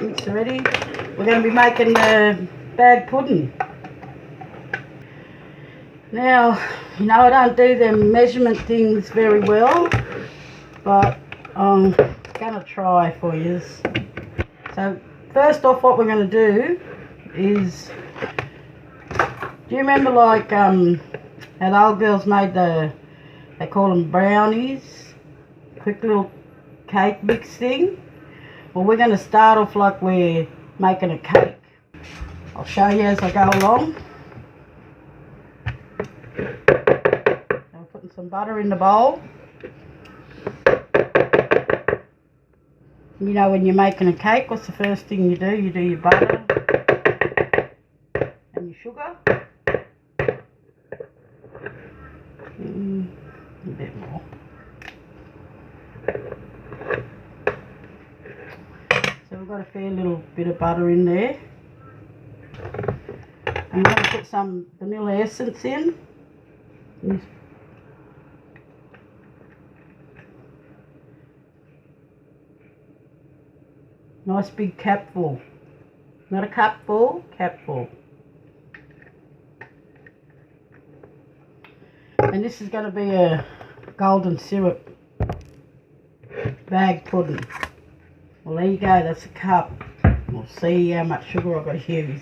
mixer ready. We're going to be making the bag pudding. Now, you know I don't do the measurement things very well, but I'm going to try for you. So first off, what we're going to do is, do you remember like how the old girls made they call them brownies, quick little cake mix thing? Well, we're going to start off like we're making a cake. I'll show you as I go along. I'm putting some butter in the bowl. You know, when you're making a cake, what's the first thing you do? You do your butter and your sugar. A bit more. So we've got a fair little bit of butter in there. I'm going to put some vanilla essence in. Nice big capful. Not a cupful, capful. And this is going to be a golden syrup bag pudding. Well, there you go, that's a cup. We'll see how much sugar I've got to use.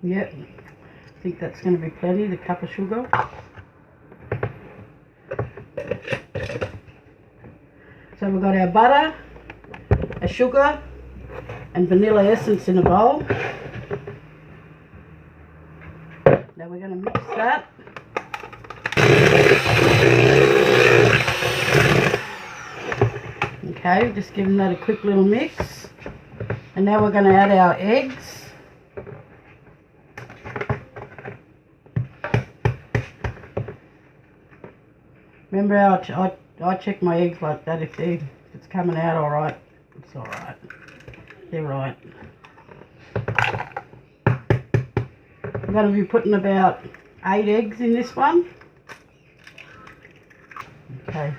Yep, I think that's going to be plenty, the cup of sugar. So we've got our butter, our sugar and vanilla essence in a bowl. Now we're going to mix that. Okay, just giving that a quick little mix. And now we're going to add our eggs. Remember how I check my eggs like that. If it's coming out alright, it's alright. They're right. I'm going to be putting about 8 eggs in this one. Okay.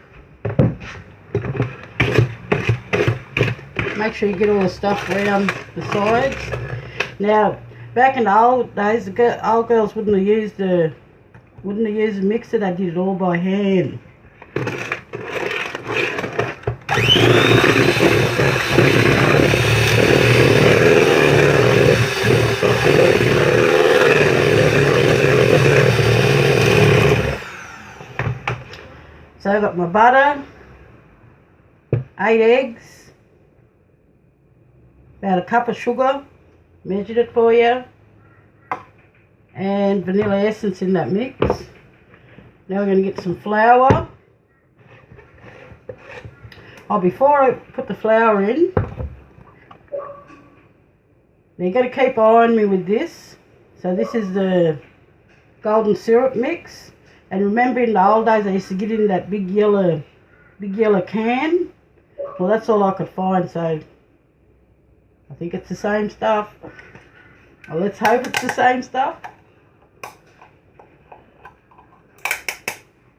Make sure you get all the stuff around the sides. Now, back in the old days, the old girls wouldn't have used a mixer. They did it all by hand. So I've got my butter, 8 eggs, about a cup of sugar, measured it for you, and vanilla essence in that mix. Now we're going to get some flour. Oh, before I put the flour in, now you've got to keep eyeing me with this. So this is the golden syrup mix. And remember, in the old days I used to get in that big yellow can. Well, that's all I could find, so I think it's the same stuff. Well, let's hope it's the same stuff.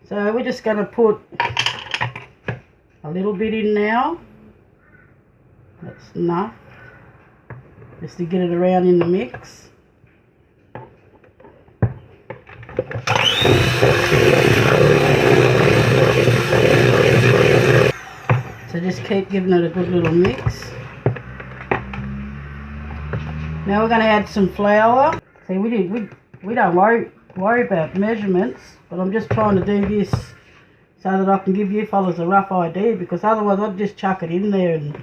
So we're just going to put a little bit in now. That's enough, just to get it around in the mix. So just keep giving it a good little mix. Now we're going to add some flour. See, we don't worry about measurements, but I'm just trying to do this so that I can give you fellas a rough idea, because otherwise I'd just chuck it in there and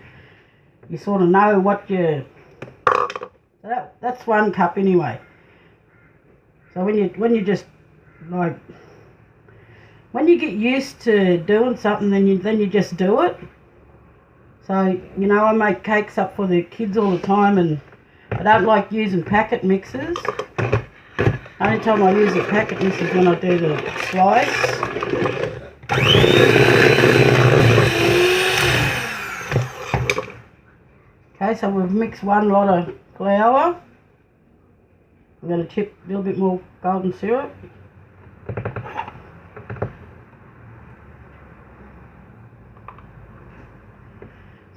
you sort of know what you... So that's 1 cup anyway. So when you just like, when you get used to doing something, then you just do it. So, you know, I make cakes up for the kids all the time, and I don't like using packet mixers. The only time I use a packet mixer is when I do the slice. Okay, so we've mixed one lot of flour. I'm going to tip a little bit more golden syrup.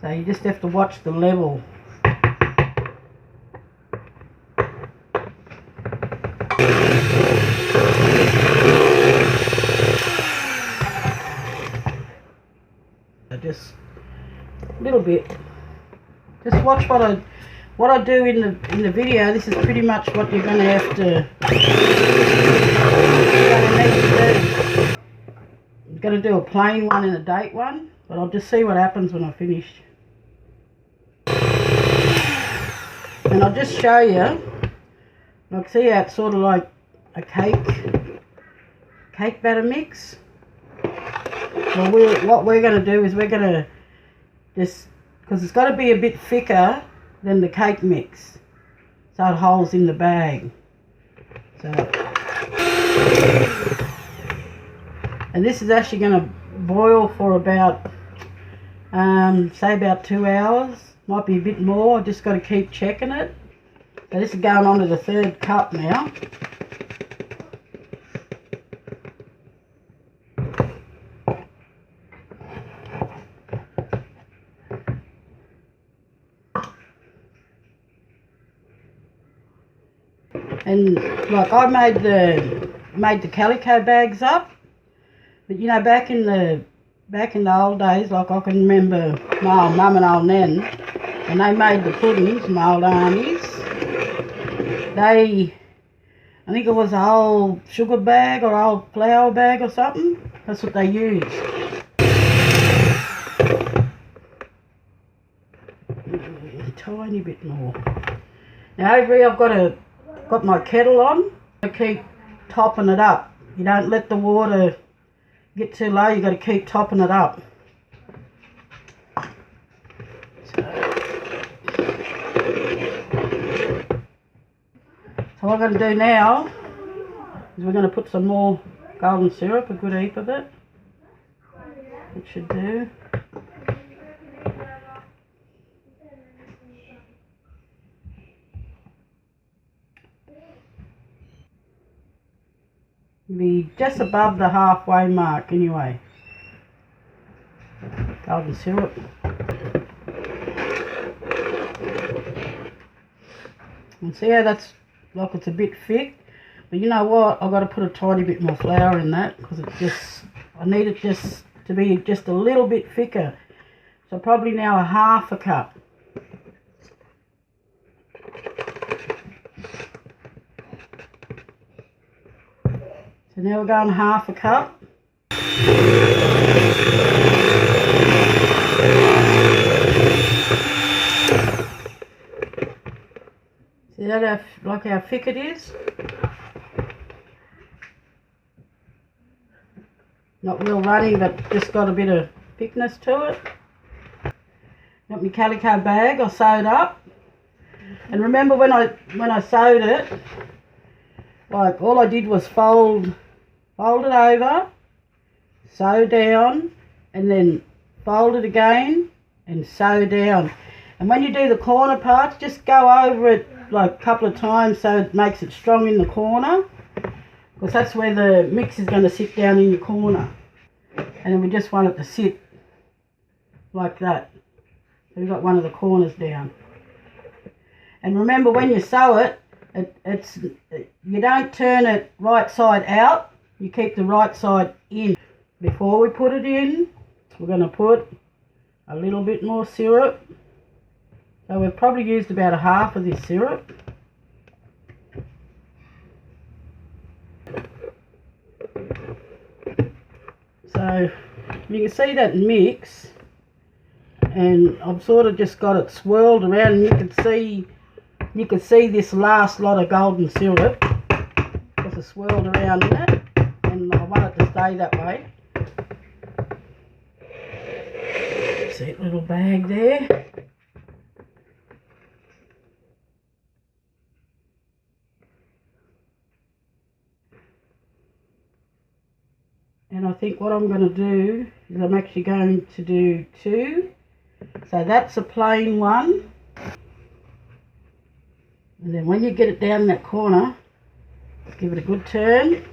So you just have to watch the level. Just a little bit. Just watch what I do in the video. This is pretty much what you're going to have to. I'm going to do a plain one and a date one, but I'll just see what happens when I finish. And I'll just show you. Like, see how it's sort of like a cake batter mix. Well, what we're going to do is we're going to just, because it's got to be a bit thicker than the cake mix, so it holds in the bag. So, and this is actually going to boil for about, say about 2 hours. Might be a bit more. Just got to keep checking it. So this is going on to the 3rd cup now. And like I made the calico bags up, but you know, back in the old days, like I can remember my old mum and old nan, when they made the puddings, my old aunties, I think it was a whole sugar bag or a whole flour bag or something. That's what they used. A tiny bit more. Now over here I've got my kettle on. I keep topping it up. You don't let the water get too low, you've got to keep topping it up. So what we're going to do now is we're going to put some more golden syrup, a good heap of it. It should do. Be just above the halfway mark anyway. Golden syrup. And see how that's like it's a bit thick, but you know what, I've got to put a tiny bit more flour in that because it's just, I need it just to be just a little bit thicker. So probably now a half a cup. So now we're going half a cup. See that, like how thick it is? Not real runny, but just got a bit of thickness to it. Got my calico bag, I sewed up. And remember when I sewed it, like all I did was fold it over, sew down, and then fold it again and sew down. And when you do the corner parts, just go over it like a couple of times so it makes it strong in the corner, because that's where the mix is going to sit down in your corner. And then we just want it to sit like that. So we've got one of the corners down. And remember, when you sew it, you don't turn it right side out, you keep the right side in. Before we put it in, we're going to put a little bit more syrup. So we've probably used about a half of this syrup. So you can see that mix, and I've sort of just got it swirled around, and you can see this last lot of golden syrup because it's swirled around in it, and I want it to stay that way. See that little bag there? And I think what I'm going to do is I'm actually going to do 2. So that's a plain one. And then when you get it down that corner, give it a good turn.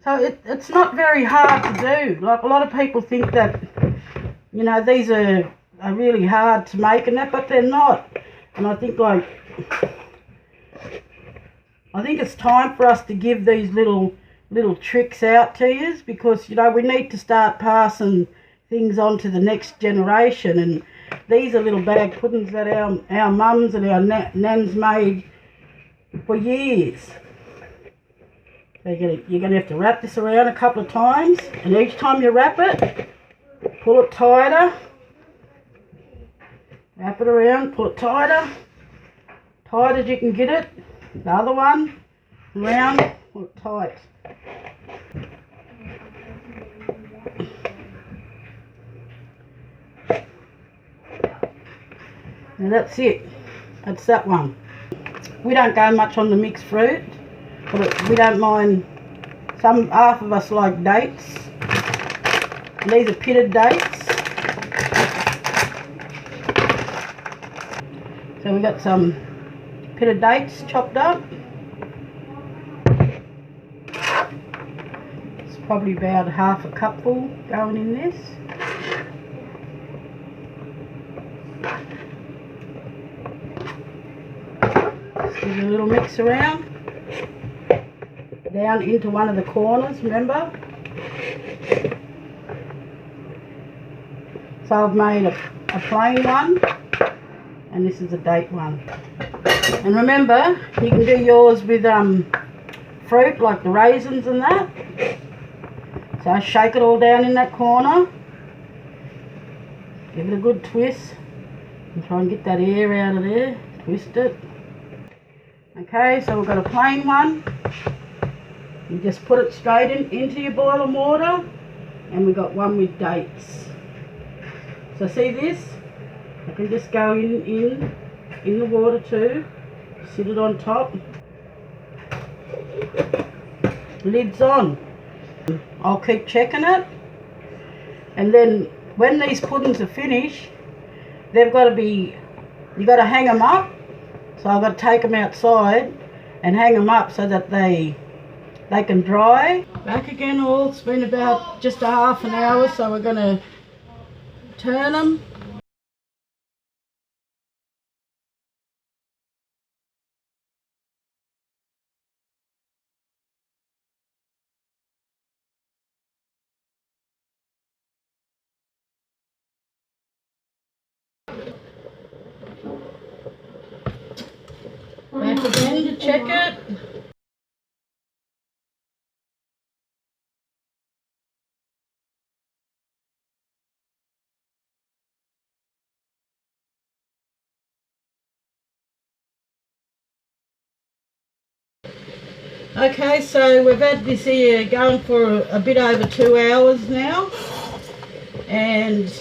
So it's not very hard to do. Like, a lot of people think that, you know, these are really hard to make and that, but they're not. And I think it's time for us to give these little tricks out to you, because, you know, we need to start passing things on to the next generation. And these are little bag puddings that our mums and our nans made for years. So you're gonna have to wrap this around a couple of times, and each time you wrap it, pull it tighter. Wrap it around, pull it tighter, tight as you can get it. The other one, round, pull it tight. Now that's it. That's that one. We don't go much on the mixed fruit, but we don't mind. Half of us like dates. And these are pitted dates. So we got some pitted dates chopped up. It's probably about half a cupful going in this. Just give it a little mix around. Down into one of the corners, remember? So I've made a plain one, and this is a date one. And remember, you can do yours with fruit like the raisins and that. So shake it all down in that corner. Give it a good twist and try and get that air out of there. Twist it. Okay, so we've got a plain one. You just put it straight into your boiling water, and we've got one with dates. So see this? I can just go in the water too. Sit it on top. Lid's on. I'll keep checking it. And then when these puddings are finished, they've got to be, you got to hang them up. So I've got to take them outside and hang them up so that they can dry. Back again, all. It's been about just a half an hour, so we're going to turn them. Back again to check it. Okay, so we've had this here going for a bit over 2 hours now, and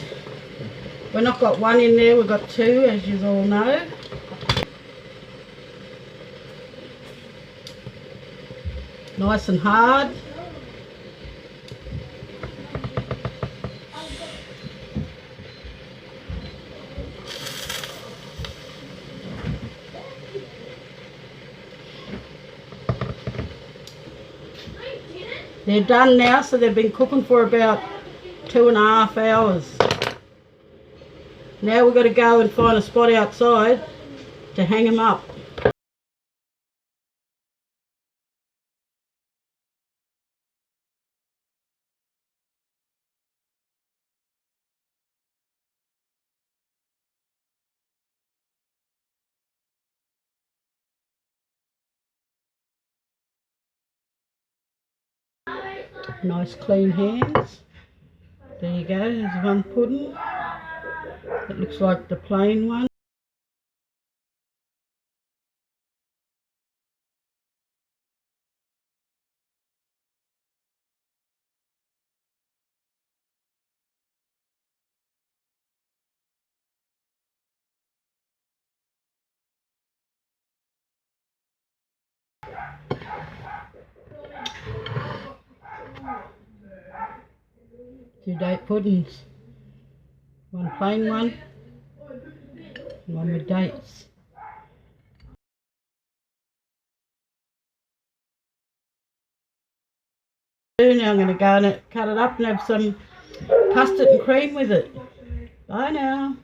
we've not got one in there, we've got two, as you all know. Nice and hard. They're done now, so they've been cooking for about 2.5 hours. Now we've got to go and find a spot outside to hang them up. Nice clean hands. There you go, there's one pudding. It looks like the plain one. 2 date puddings. One plain one, and one with dates. Now I'm going to go and cut it up and have some custard and cream with it. Bye now.